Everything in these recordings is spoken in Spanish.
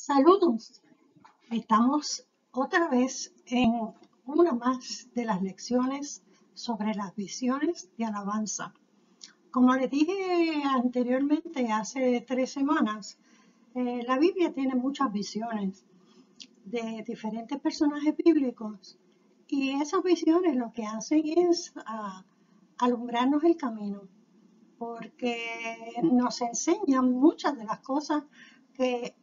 Saludos, estamos otra vez en una más de las lecciones sobre las visiones de alabanza. Como les dije anteriormente, hace 3 semanas, la Biblia tiene muchas visiones de diferentes personajes bíblicos y esas visiones lo que hacen es alumbrarnos el camino porque nos enseñan muchas de las cosas que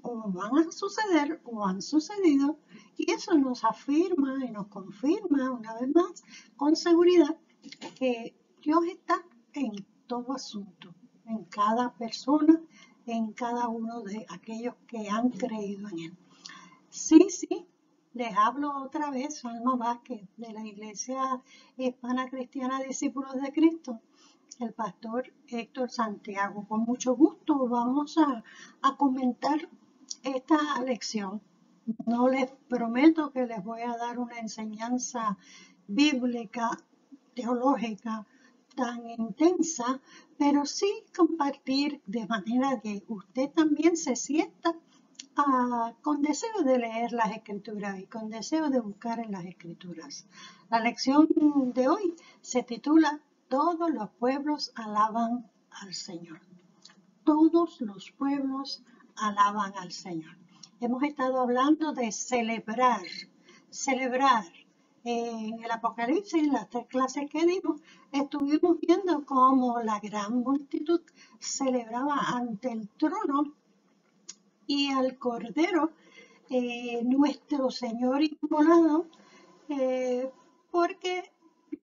o van a suceder o han sucedido, y eso nos afirma y nos confirma una vez más con seguridad que Dios está en todo asunto, en cada persona, en cada uno de aquellos que han creído en Él. Sí, les hablo otra vez, Alma Vázquez, de la Iglesia Hispana Cristiana Discípulos de Cristo, el pastor Héctor Santiago. Con mucho gusto vamos a comentar esta lección. No les prometo que les voy a dar una enseñanza bíblica, teológica tan intensa, pero sí compartir de manera que usted también se sienta con deseo de leer las escrituras y con deseo de buscar en las escrituras. La lección de hoy se titula Todos los pueblos alaban al Señor. Todos los pueblos alaban al Señor. Hemos estado hablando de celebrar. En el Apocalipsis, en las 3 clases que dimos, estuvimos viendo cómo la gran multitud celebraba ante el trono y al Cordero, nuestro Señor inmolado, porque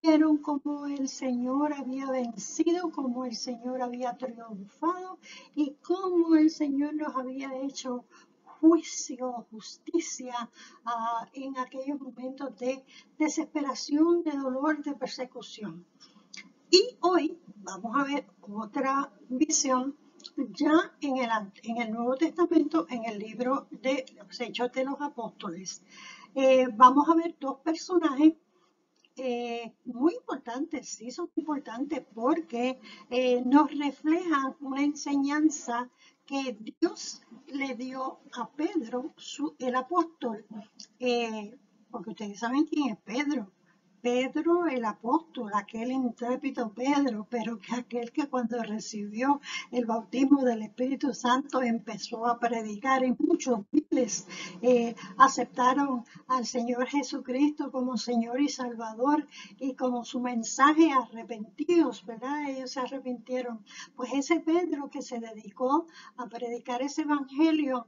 vieron cómo el Señor había vencido, cómo el Señor había triunfado y cómo el Señor nos había hecho juicio, justicia en aquellos momentos de desesperación, de dolor, de persecución. Y hoy vamos a ver otra visión ya en el Nuevo Testamento, en el libro de los Hechos de los Apóstoles. Vamos a ver dos personajes muy importantes, sí son importantes porque nos reflejan una enseñanza que Dios le dio a Pedro, el apóstol, porque ustedes saben quién es Pedro. Pedro el apóstol, aquel intrépido Pedro, pero que aquel que cuando recibió el bautismo del Espíritu Santo empezó a predicar y muchos miles aceptaron al Señor Jesucristo como Señor y Salvador y como su mensaje arrepentidos, ¿verdad? Ellos se arrepintieron. Pues ese Pedro que se dedicó a predicar ese evangelio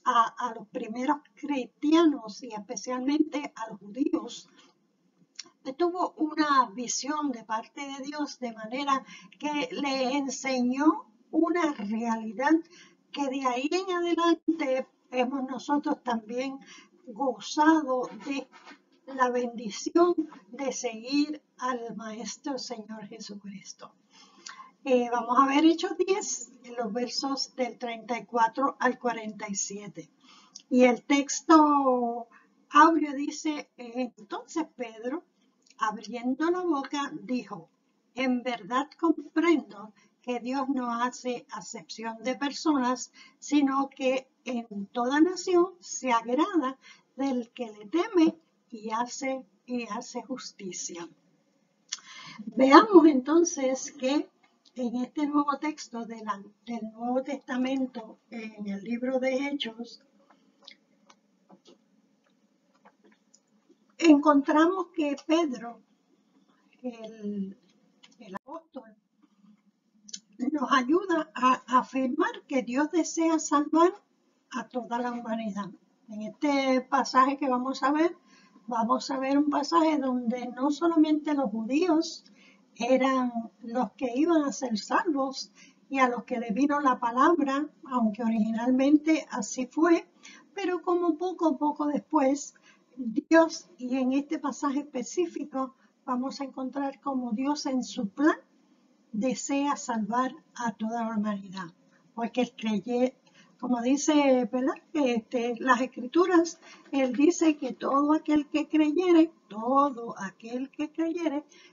a los primeros cristianos y especialmente a los judíos, tuvo una visión de parte de Dios de manera que le enseñó una realidad que de ahí en adelante hemos nosotros también gozado de la bendición de seguir al Maestro Señor Jesucristo. Vamos a ver Hechos 10, en los versos del 34 al 47. Y el texto áureo dice, entonces Pedro, abriendo la boca, dijo, en verdad comprendo que Dios no hace acepción de personas, sino que en toda nación se agrada del que le teme y hace justicia. Veamos entonces que en este nuevo texto del Nuevo Testamento, en el libro de Hechos, encontramos que Pedro, el apóstol, nos ayuda a afirmar que Dios desea salvar a toda la humanidad. En este pasaje que vamos a ver un pasaje donde no solamente los judíos eran los que iban a ser salvos y a los que le vino la palabra, aunque originalmente así fue, pero como poco a poco después Dios, y en este pasaje específico vamos a encontrar como Dios en su plan desea salvar a toda la humanidad, porque como dice, ¿verdad? Las escrituras, él dice que todo aquel que creyere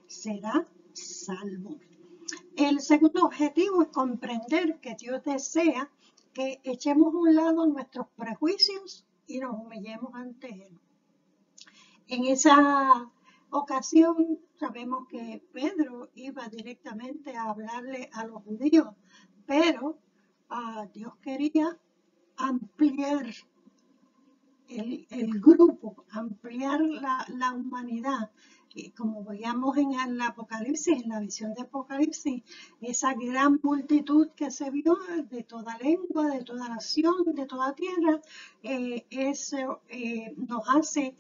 será salvo. El segundo objetivo es comprender que Dios desea que echemos a un lado nuestros prejuicios y nos humillemos ante Él. En esa ocasión sabemos que Pedro iba directamente a hablarle a los judíos, pero Dios quería ampliar el grupo, ampliar la humanidad. Y como veíamos en el Apocalipsis, en la visión de Apocalipsis, esa gran multitud que se vio de toda lengua, de toda nación, de toda tierra, eso nos hace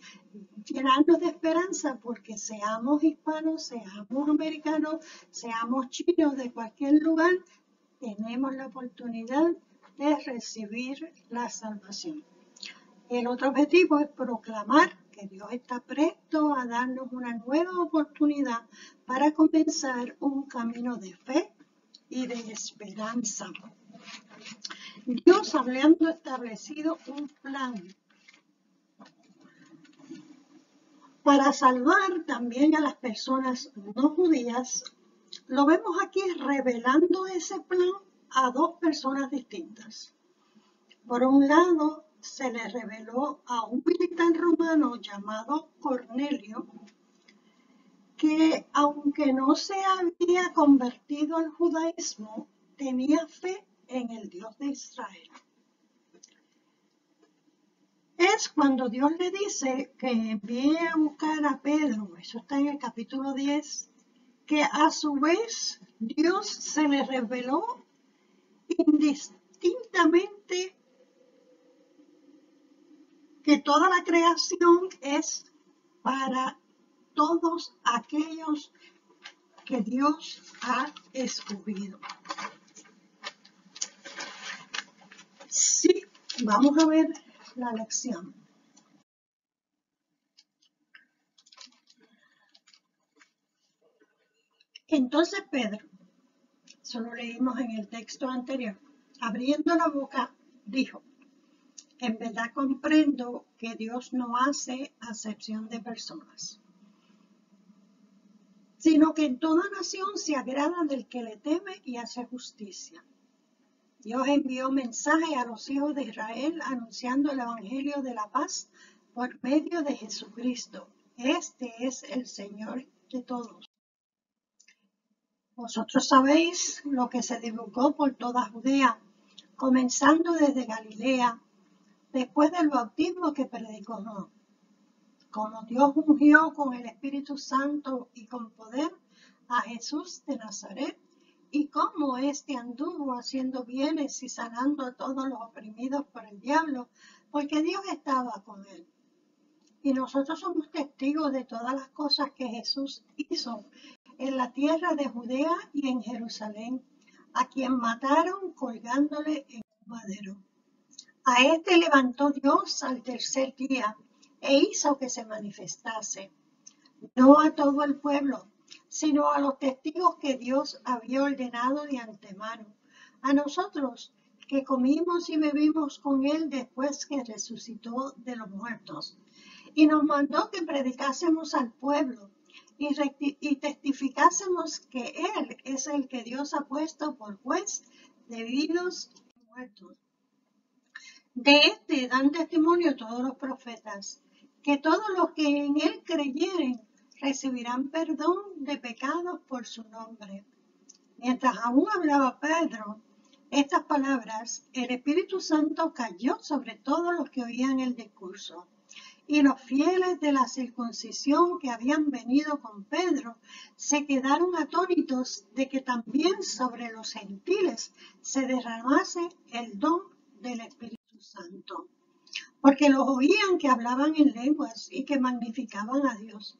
llenarnos de esperanza porque seamos hispanos, seamos americanos, seamos chinos, de cualquier lugar, tenemos la oportunidad de recibir la salvación. El otro objetivo es proclamar que Dios está presto a darnos una nueva oportunidad para comenzar un camino de fe y de esperanza. Dios, habiendo establecido un plan para salvar también a las personas no judías, lo vemos aquí revelando ese plan a dos personas distintas. Por un lado, se le reveló a un militar romano llamado Cornelio, que aunque no se había convertido al judaísmo, tenía fe en el Dios de Israel. Es cuando Dios le dice que envíe a buscar a Pedro, eso está en el capítulo 10, que a su vez Dios se le reveló indistintamente que toda la creación es para todos aquellos que Dios ha escogido. Sí, vamos a ver la lección. Entonces Pedro, eso lo leímos en el texto anterior, abriendo la boca, dijo: en verdad comprendo que Dios no hace acepción de personas, sino que en toda nación se agrada del que le teme y hace justicia. Dios envió mensaje a los hijos de Israel anunciando el evangelio de la paz por medio de Jesucristo. Este es el Señor de todos. Vosotros sabéis lo que se divulgó por toda Judea, comenzando desde Galilea, después del bautismo que predicó Juan. Como Dios ungió con el Espíritu Santo y con poder a Jesús de Nazaret, y cómo éste anduvo haciendo bienes y sanando a todos los oprimidos por el diablo, porque Dios estaba con él. Y nosotros somos testigos de todas las cosas que Jesús hizo en la tierra de Judea y en Jerusalén, a quien mataron colgándole en un madero. A este levantó Dios al tercer día e hizo que se manifestase, no a todo el pueblo, sino a los testigos que Dios había ordenado de antemano, a nosotros que comimos y bebimos con él después que resucitó de los muertos. Y nos mandó que predicásemos al pueblo y testificásemos que él es el que Dios ha puesto por juez de vivos y muertos. De este dan testimonio todos los profetas, que todos los que en él creyeren recibirán perdón de pecados por su nombre. Mientras aún hablaba Pedro estas palabras, el Espíritu Santo cayó sobre todos los que oían el discurso. Y los fieles de la circuncisión que habían venido con Pedro se quedaron atónitos de que también sobre los gentiles se derramase el don del Espíritu Santo, porque los oían que hablaban en lenguas y que magnificaban a Dios.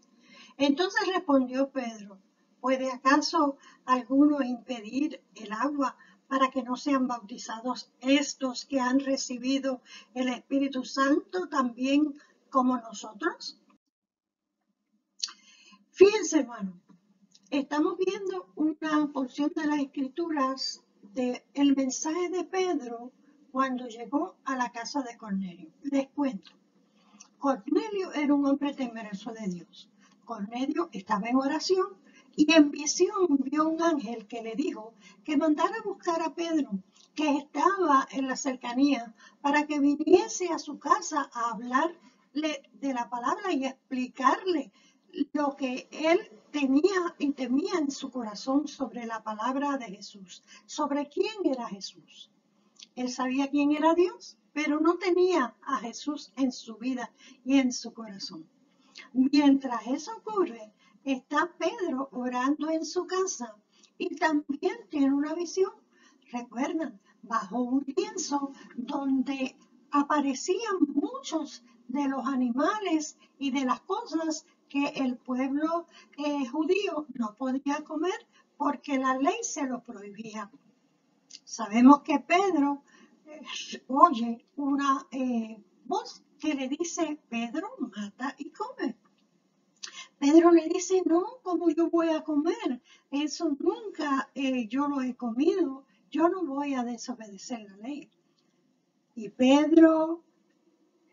Entonces respondió Pedro: ¿puede acaso alguno impedir el agua para que no sean bautizados estos que han recibido el Espíritu Santo también como nosotros? Fíjense, hermano, estamos viendo una porción de las Escrituras del mensaje de Pedro cuando llegó a la casa de Cornelio. Les cuento. Cornelio era un hombre temeroso de Dios. Cornelio estaba en oración y en visión vio un ángel que le dijo que mandara a buscar a Pedro que estaba en la cercanía para que viniese a su casa a hablarle de la palabra y explicarle lo que él tenía y temía en su corazón sobre la palabra de Jesús, sobre quién era Jesús. Él sabía quién era Dios, pero no tenía a Jesús en su vida y en su corazón. Mientras eso ocurre, está Pedro orando en su casa y también tiene una visión. Recuerdan, bajo un lienzo donde aparecían muchos de los animales y de las cosas que el pueblo judío no podía comer porque la ley se lo prohibía. Sabemos que Pedro oye una voz que le dice, Pedro, mata y come. Pedro le dice, no, ¿cómo yo voy a comer? Eso nunca yo lo he comido, yo no voy a desobedecer la ley. Y Pedro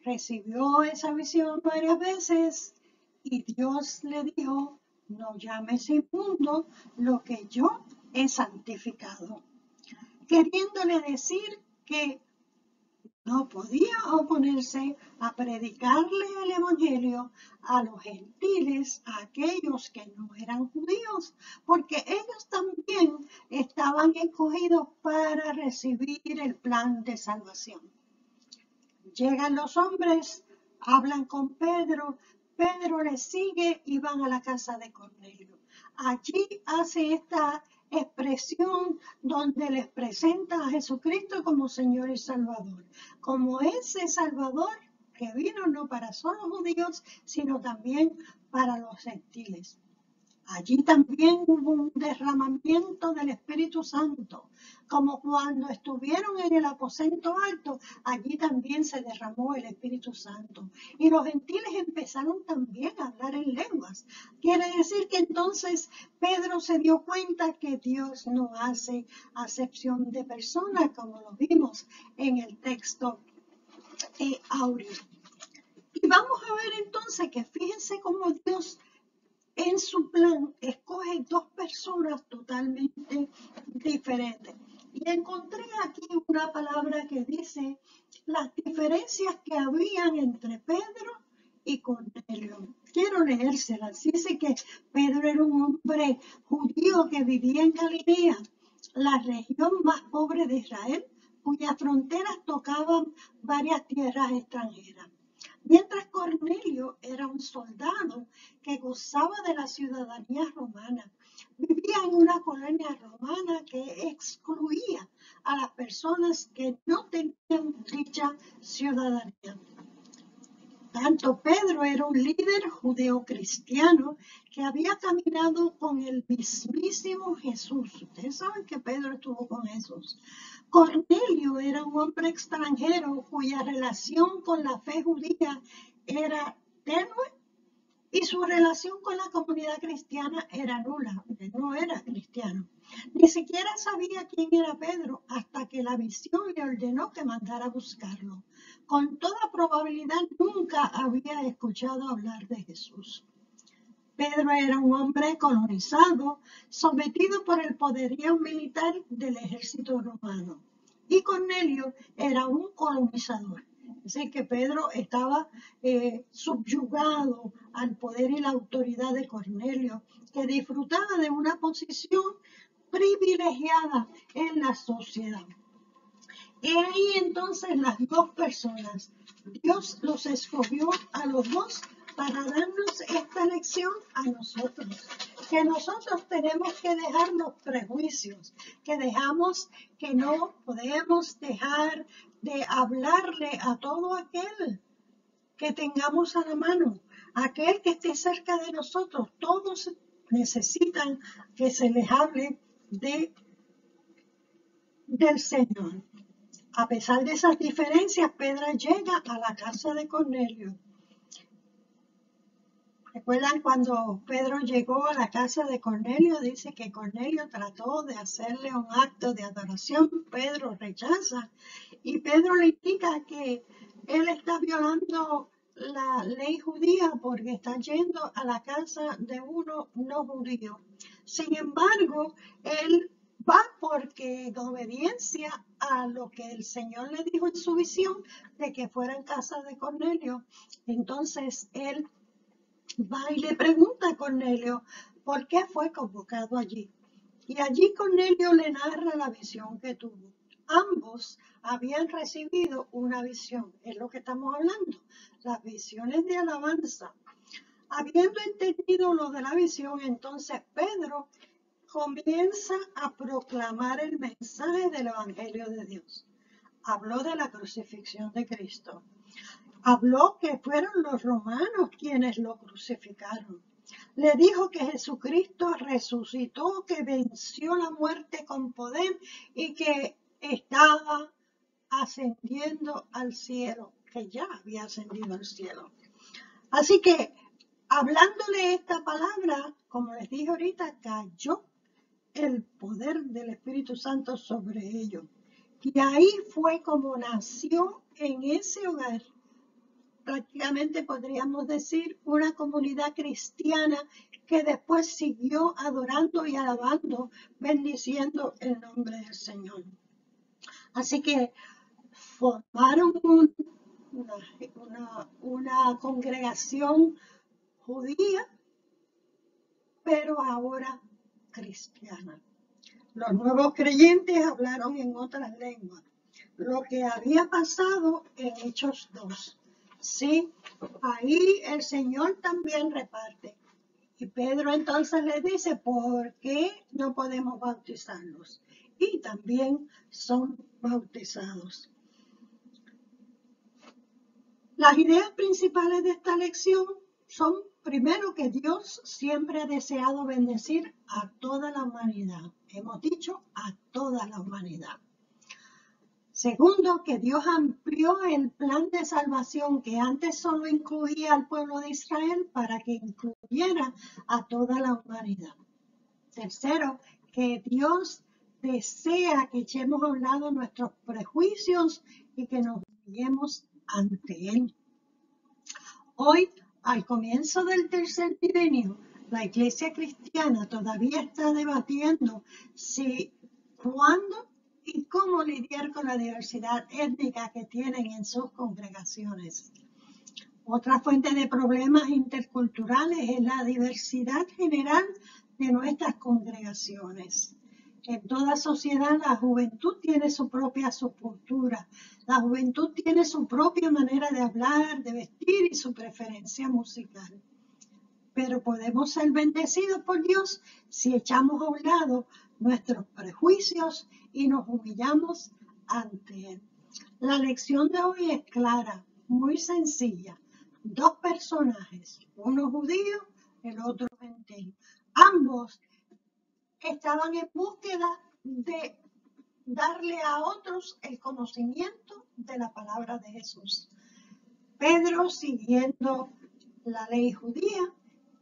recibió esa visión varias veces y Dios le dijo, no llames inmundo lo que yo he santificado. Queriéndole decir que no podía oponerse a predicarle el Evangelio a los gentiles, a aquellos que no eran judíos, porque ellos también estaban escogidos para recibir el plan de salvación. Llegan los hombres, hablan con Pedro, Pedro les sigue y van a la casa de Cornelio. Allí hace esta expresión donde les presenta a Jesucristo como Señor y Salvador, como ese Salvador que vino no para solo judíos, sino también para los gentiles. Allí también hubo un derramamiento del Espíritu Santo, como cuando estuvieron en el aposento alto, allí también se derramó el Espíritu Santo. Y los gentiles empezaron también a hablar en lenguas. Quiere decir que entonces Pedro se dio cuenta que Dios no hace acepción de personas, como lo vimos en el texto áureo. Y vamos a ver entonces que fíjense cómo Dios en su plan escoge dos personas totalmente diferentes. Y encontré aquí una palabra que dice las diferencias que habían entre Pedro y Cornelio. Quiero leérselas. Dice que Pedro era un hombre judío que vivía en Galilea, la región más pobre de Israel, cuyas fronteras tocaban varias tierras extranjeras. Mientras Cornelio era un soldado que gozaba de la ciudadanía romana, vivía en una colonia romana que excluía a las personas que no tenían dicha ciudadanía. Tanto Pedro era un líder judeocristiano que había caminado con el mismísimo Jesús. Ustedes saben que Pedro estuvo con Jesús. Cornelio era un hombre extranjero cuya relación con la fe judía era tenue y su relación con la comunidad cristiana era nula, porque no era cristiano. Ni siquiera sabía quién era Pedro hasta que la visión le ordenó que mandara a buscarlo. Con toda probabilidad nunca había escuchado hablar de Jesús. Pedro era un hombre colonizado, sometido por el poderío militar del ejército romano. Y Cornelio era un colonizador. Es decir, que Pedro estaba subyugado al poder y la autoridad de Cornelio, que disfrutaba de una posición privilegiada en la sociedad. Y ahí entonces las dos personas, Dios los escogió a los dos para darnos esta lección a nosotros, que nosotros tenemos que dejar los prejuicios, que no podemos dejar de hablarle a todo aquel que tengamos a la mano, aquel que esté cerca de nosotros. Todos necesitan que se les hable del Señor. A pesar de esas diferencias, Pedro llega a la casa de Cornelio. ¿Recuerdan cuando Pedro llegó a la casa de Cornelio? Dice que Cornelio trató de hacerle un acto de adoración. Pedro rechaza y Pedro le indica que él está violando la ley judía porque está yendo a la casa de uno no judío. Sin embargo, él va porque en obediencia a lo que el Señor le dijo en su visión de que fuera en casa de Cornelio, entonces él va y le pregunta a Cornelio por qué fue convocado allí. Y allí Cornelio le narra la visión que tuvo. Ambos habían recibido una visión, es lo que estamos hablando, las visiones de alabanza. Habiendo entendido lo de la visión, entonces Pedro comienza a proclamar el mensaje del Evangelio de Dios. Habló de la crucifixión de Cristo. Habló que fueron los romanos quienes lo crucificaron. Le dijo que Jesucristo resucitó, que venció la muerte con poder y que estaba ascendiendo al cielo, que ya había ascendido al cielo. Así que, hablándole esta palabra, como les dije ahorita, cayó el poder del Espíritu Santo sobre ellos. Y ahí fue como nació en ese hogar, prácticamente podríamos decir, una comunidad cristiana que después siguió adorando y alabando, bendiciendo el nombre del Señor. Así que formaron una congregación judía, pero ahora cristiana. Los nuevos creyentes hablaron en otras lenguas. Lo que había pasado en Hechos 2. Sí, ahí el Señor también reparte. Y Pedro entonces le dice, ¿por qué no podemos bautizarlos? Y también son bautizados. Las ideas principales de esta lección son, primero, que Dios siempre ha deseado bendecir a toda la humanidad. Hemos dicho a toda la humanidad. Segundo, que Dios amplió el plan de salvación que antes solo incluía al pueblo de Israel para que incluyera a toda la humanidad. Tercero, que Dios desea que echemos a un lado nuestros prejuicios y que nos humillemos ante Él. Hoy, al comienzo del tercer milenio, la Iglesia cristiana todavía está debatiendo si, cuándo y cómo lidiar con la diversidad étnica que tienen en sus congregaciones. Otra fuente de problemas interculturales es la diversidad general de nuestras congregaciones. En toda sociedad la juventud tiene su propia subcultura, la juventud tiene su propia manera de hablar, de vestir y su preferencia musical. Pero podemos ser bendecidos por Dios si echamos a un lado nuestros prejuicios y nos humillamos ante Él. La lección de hoy es clara, muy sencilla. Dos personajes, uno judío, el otro gentil. Ambos estaban en búsqueda de darle a otros el conocimiento de la palabra de Jesús. Pedro siguiendo la ley judía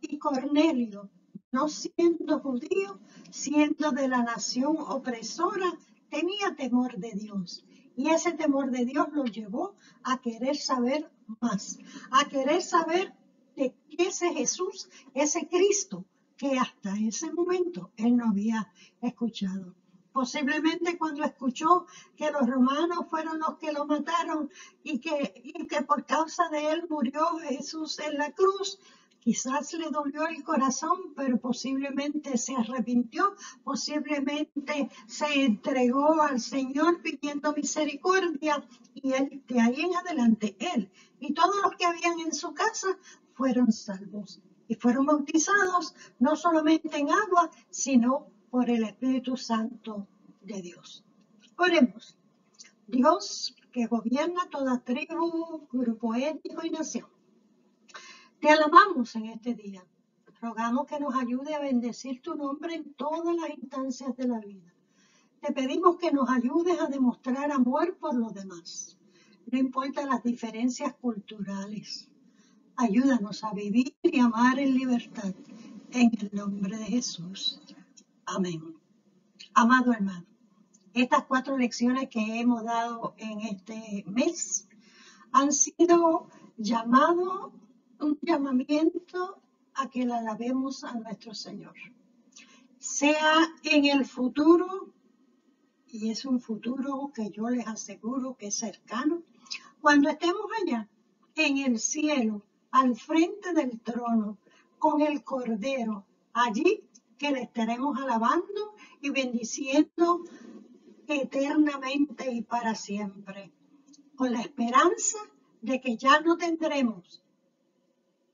y Cornelio, no siendo judío, siendo de la nación opresora, tenía temor de Dios. Y ese temor de Dios lo llevó a querer saber más, a querer saber de ese Jesús, ese Cristo, que hasta ese momento él no había escuchado. Posiblemente cuando escuchó que los romanos fueron los que lo mataron y que por causa de él murió Jesús en la cruz, quizás le dolió el corazón, pero posiblemente se arrepintió, posiblemente se entregó al Señor pidiendo misericordia y él, de ahí en adelante, él y todos los que habían en su casa fueron salvos y fueron bautizados no solamente en agua, sino por el Espíritu Santo de Dios. Oremos. Dios que gobierna toda tribu, grupo étnico y nación. Te alabamos en este día. Rogamos que nos ayude a bendecir tu nombre en todas las instancias de la vida. Te pedimos que nos ayudes a demostrar amor por los demás. No importa las diferencias culturales. Ayúdanos a vivir y amar en libertad. En el nombre de Jesús. Amén. Amado hermano, estas 4 lecciones que hemos dado en este mes han sido un llamamiento a que le alabemos a nuestro Señor. sea en el futuro, y es un futuro que yo les aseguro que es cercano, cuando estemos allá en el cielo, al frente del trono, con el Cordero, allí que le estaremos alabando y bendiciendo eternamente y para siempre, con la esperanza de que ya no tendremos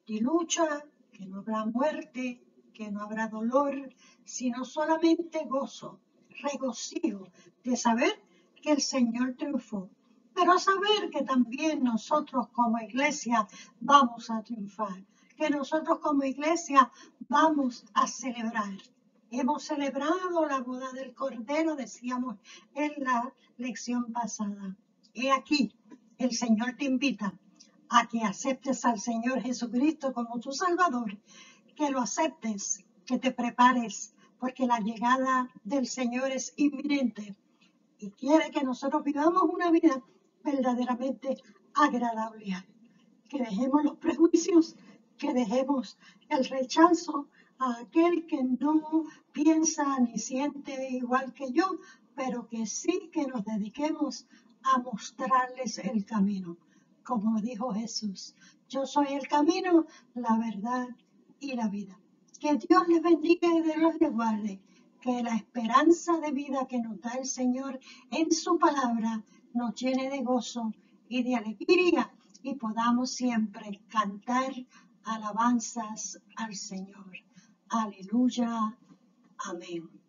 ni lucha, que no habrá muerte, que no habrá dolor, sino solamente gozo, regocijo de saber que el Señor triunfó, pero saber que también nosotros como iglesia vamos a triunfar, que nosotros como iglesia vamos a celebrar. Hemos celebrado la boda del Cordero, decíamos en la lección pasada. He aquí, el Señor te invita a que aceptes al Señor Jesucristo como tu Salvador, que lo aceptes, que te prepares, porque la llegada del Señor es inminente y quiere que nosotros vivamos una vida verdaderamente agradable a Él. Que dejemos los prejuicios, que dejemos el rechazo a aquel que no piensa ni siente igual que yo, pero que sí que nos dediquemos a mostrarles el camino. Como dijo Jesús, yo soy el camino, la verdad y la vida. Que Dios les bendiga y Dios les guarde. Que la esperanza de vida que nos da el Señor en su palabra nos llene de gozo y de alegría y podamos siempre cantar alabanzas al Señor. Aleluya. Amén.